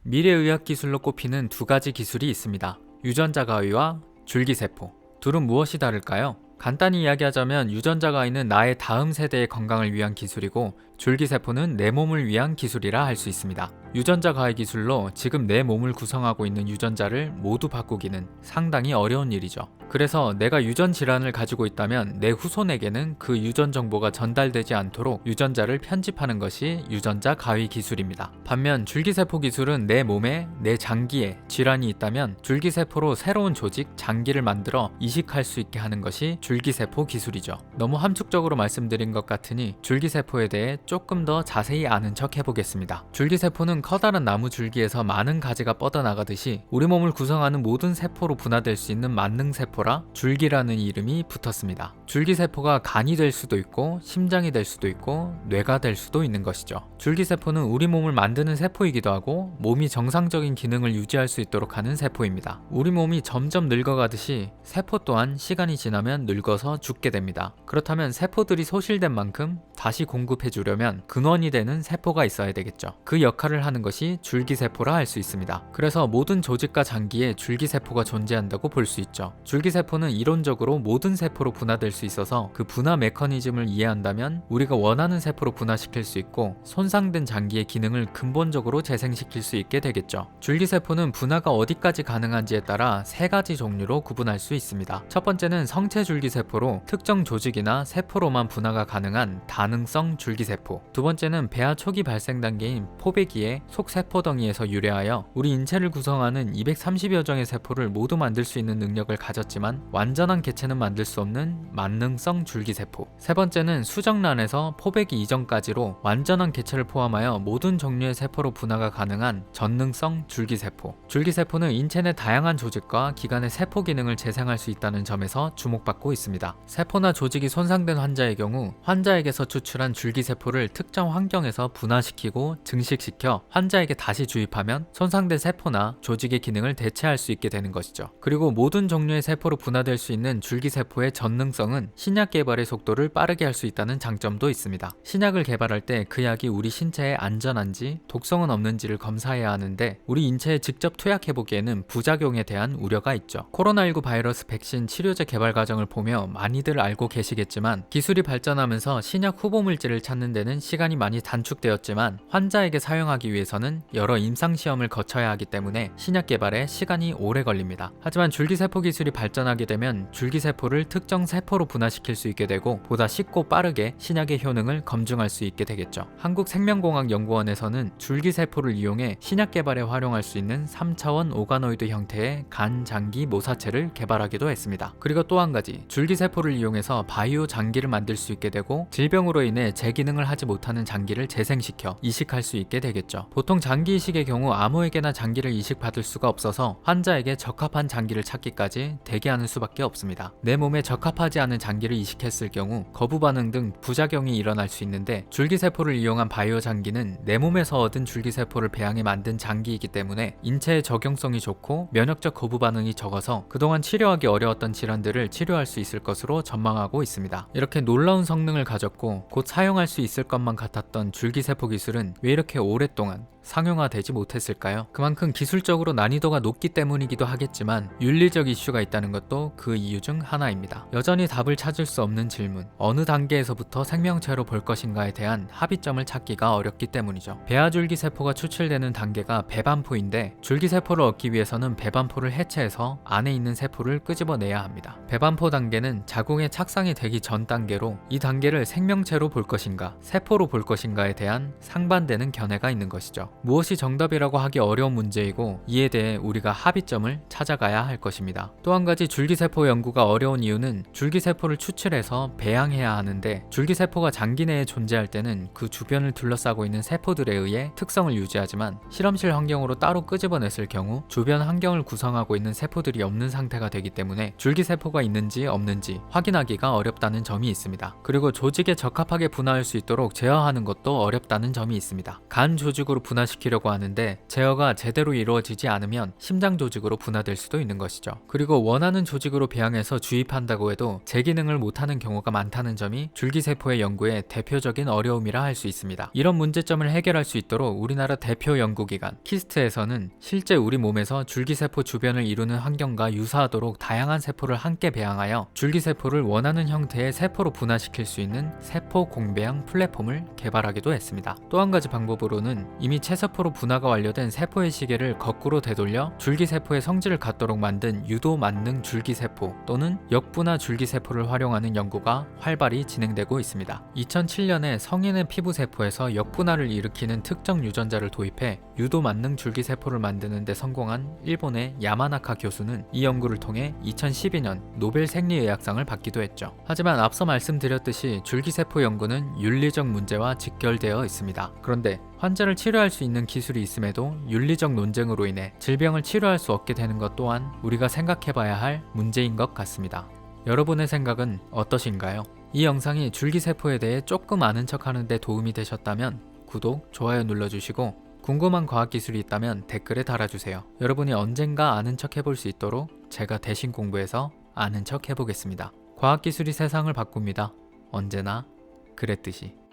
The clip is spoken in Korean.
미래의학 기술로 꼽히는 두 가지 기술이 있습니다. 유전자 가위와 줄기세포. 둘은 무엇이 다를까요? 간단히 이야기하자면 유전자 가위는 나의 다음 세대의 건강을 위한 기술이고 줄기세포는 내 몸을 위한 기술이라 할 수 있습니다. 유전자 가위 기술로 지금 내 몸을 구성하고 있는 유전자를 모두 바꾸기는 상당히 어려운 일이죠. 그래서 내가 유전 질환을 가지고 있다면 내 후손에게는 그 유전 정보가 전달되지 않도록 유전자를 편집하는 것이 유전자 가위 기술입니다. 반면 줄기세포 기술은 내 몸에, 내 장기에 질환이 있다면 줄기세포로 새로운 조직, 장기를 만들어 이식할 수 있게 하는 것이 줄기세포 기술이죠. 너무 함축적으로 말씀드린 것 같으니 줄기세포에 대해 조금 더 자세히 아는 척 해보겠습니다. 줄기세포는 커다란 나무 줄기에서 많은 가지가 뻗어나가듯이 우리 몸을 구성하는 모든 세포로 분화될 수 있는 만능세포라 줄기라는 이름이 붙었습니다. 줄기세포가 간이 될 수도 있고 심장이 될 수도 있고 뇌가 될 수도 있는 것이죠. 줄기세포는 우리 몸을 만드는 세포이기도 하고 몸이 정상적인 기능을 유지할 수 있도록 하는 세포입니다. 우리 몸이 점점 늙어가듯이 세포 또한 시간이 지나면 늙어서 죽게 됩니다. 그렇다면 세포들이 소실된 만큼 다시 공급해주려면 근원이 되는 세포가 있어야 되겠죠. 그 역할을 하는 것이 줄기세포라 할 수 있습니다. 그래서 모든 조직과 장기에 줄기세포가 존재한다고 볼 수 있죠. 줄기세포는 이론적으로 모든 세포로 분화될 수 있어서 그 분화 메커니즘을 이해한다면 우리가 원하는 세포로 분화시킬 수 있고 손상된 장기의 기능을 근본적으로 재생시킬 수 있게 되겠죠. 줄기세포는 분화가 어디까지 가능한지에 따라 세 가지 종류로 구분할 수 있습니다. 첫 번째는 성체 줄기세포로 특정 조직이나 세포로만 분화가 가능한 다능성 줄기세포. 두 번째는 배아 초기 발생 단계인 포배기의 속세포덩이에서 유래하여 우리 인체를 구성하는 230여 종의 세포를 모두 만들 수 있는 능력을 가졌지만 완전한 개체는 만들 수 없는 만능성 줄기세포. 세 번째는 수정란에서 포배기 이전까지로 완전한 개체를 포함하여 모든 종류의 세포로 분화가 가능한 전능성 줄기세포. 줄기세포는 인체 내 다양한 조직과 기관의 세포 기능을 재생할 수 있다는 점에서 주목받고 있습니다. 세포나 조직이 손상된 환자의 경우 환자에게서 추출한 줄기세포를 특정 환경에서 분화시키고 증식시켜 환자에게 다시 주입하면 손상된 세포나 조직의 기능을 대체할 수 있게 되는 것이죠. 그리고 모든 종류의 세포로 분화될 수 있는 줄기세포의 전능성은 신약 개발의 속도를 빠르게 할 수 있다는 장점도 있습니다. 신약을 개발할 때 그 약이 우리 신체에 안전한지 독성은 없는지를 검사해야 하는데 우리 인체에 직접 투약해보기에는 부작용에 대한 우려가 있죠. 코로나19 바이러스 백신 치료제 개발 과정을 보며 많이들 알고 계시겠지만 기술이 발전하면서 신약 후보 물질을 찾는 데는 시간이 많이 단축되었지만 환자에게 사용하기 위해서는 여러 임상시험을 거쳐야 하기 때문에 신약 개발에 시간이 오래 걸립니다. 하지만 줄기세포 기술이 발전하게 되면 줄기세포를 특정 세포로 분화시킬 수 있게 되고 보다 쉽고 빠르게 신약의 효능을 검증할 수 있게 되겠죠. 한국생명공학연구원에서는 줄기세포를 이용해 신약 개발에 활용할 수 있는 3차원 오가노이드 형태의 간, 장기, 모사체를 개발하기도 했습니다. 그리고 또 한 가지, 줄기세포를 이용해서 바이오 장기를 만들 수 있게 되고 질병으로 인해 재기능을 하지 못하는 장기를 재생시켜 이식할 수 있게 되겠죠. 보통 장기 이식의 경우 아무에게나 장기를 이식받을 수가 없어서 환자에게 적합한 장기를 찾기까지 대기하는 수밖에 없습니다. 내 몸에 적합하지 않은 장기를 이식했을 경우 거부 반응 등 부작용이 일어날 수 있는데 줄기세포를 이용한 바이오 장기는 내 몸에서 얻은 줄기세포를 배양해 만든 장기이기 때문에 인체에 적용성이 좋고 면역적 거부 반응이 적어서 그동안 치료하기 어려웠던 질환들을 치료할 수 있을 것으로 전망하고 있습니다. 이렇게 놀라운 성능을 가졌고 곧 사용할 수 있을 것만 같았던 줄기세포 기술은 왜 이렇게 오랫동안 상용화되지 못했을까요? 그만큼 기술적으로 난이도가 높기 때문이기도 하겠지만 윤리적 이슈가 있다는 것도 그 이유 중 하나입니다. 여전히 답을 찾을 수 없는 질문, 어느 단계에서부터 생명체로 볼 것인가에 대한 합의점을 찾기가 어렵기 때문이죠. 배아줄기세포가 추출되는 단계가 배반포인데 줄기세포를 얻기 위해서는 배반포를 해체해서 안에 있는 세포를 끄집어내야 합니다. 배반포 단계는 자궁에 착상이 되기 전 단계로 이 단계를 생명체로 볼 것인가, 세포로 볼 것인가에 대한 상반되는 견해가 있는 것이죠. 무엇이 정답이라고 하기 어려운 문제이고 이에 대해 우리가 합의점을 찾아가야 할 것입니다. 또 한 가지 줄기세포 연구가 어려운 이유는 줄기세포를 추출해서 배양해야 하는데 줄기세포가 장기 내에 존재할 때는 그 주변을 둘러싸고 있는 세포들에 의해 특성을 유지하지만 실험실 환경으로 따로 끄집어냈을 경우 주변 환경을 구성하고 있는 세포들이 없는 상태가 되기 때문에 줄기세포가 있는지 없는지 확인하기가 어렵다는 점이 있습니다. 그리고 조직에 적합하게 분화할 수 있도록 제어하는 것도 어렵다는 점이 있습니다. 간 조직으로 분화 분화시키려고 하는데 제어가 제대로 이루어지지 않으면 심장 조직으로 분화될 수도 있는 것이죠. 그리고 원하는 조직으로 배양해서 주입한다고 해도 제 기능을 못하는 경우가 많다는 점이 줄기세포의 연구의 대표적인 어려움이라 할 수 있습니다. 이런 문제점을 해결할 수 있도록 우리나라 대표 연구기관 키스트에서는 실제 우리 몸에서 줄기세포 주변을 이루는 환경과 유사하도록 다양한 세포를 함께 배양하여 줄기세포를 원하는 형태의 세포로 분화시킬 수 있는 세포 공배양 플랫폼을 개발하기도 했습니다. 또 한 가지 방법으로는 이미 체세포로 분화가 완료된 세포의 시계를 거꾸로 되돌려 줄기세포의 성질을 갖도록 만든 유도 만능 줄기세포 또는 역분화 줄기세포를 활용하는 연구가 활발히 진행되고 있습니다. 2007년에 성인의 피부세포에서 역분화를 일으키는 특정 유전자를 도입해 유도 만능 줄기세포를 만드는 데 성공한 일본의 야마나카 교수는 이 연구를 통해 2012년 노벨 생리의학상을 받기도 했죠. 하지만 앞서 말씀드렸듯이 줄기세포 연구는 윤리적 문제와 직결되어 있습니다. 그런데 환자를 치료할 수 있는 기술이 있음에도 윤리적 논쟁으로 인해 질병을 치료할 수 없게 되는 것 또한 우리가 생각해봐야 할 문제인 것 같습니다. 여러분의 생각은 어떠신가요? 이 영상이 줄기세포에 대해 조금 아는 척하는 데 도움이 되셨다면 구독, 좋아요 눌러주시고 궁금한 과학기술이 있다면 댓글에 달아주세요. 여러분이 언젠가 아는 척 해볼 수 있도록 제가 대신 공부해서 아는 척 해보겠습니다. 과학기술이 세상을 바꿉니다. 언제나 그랬듯이.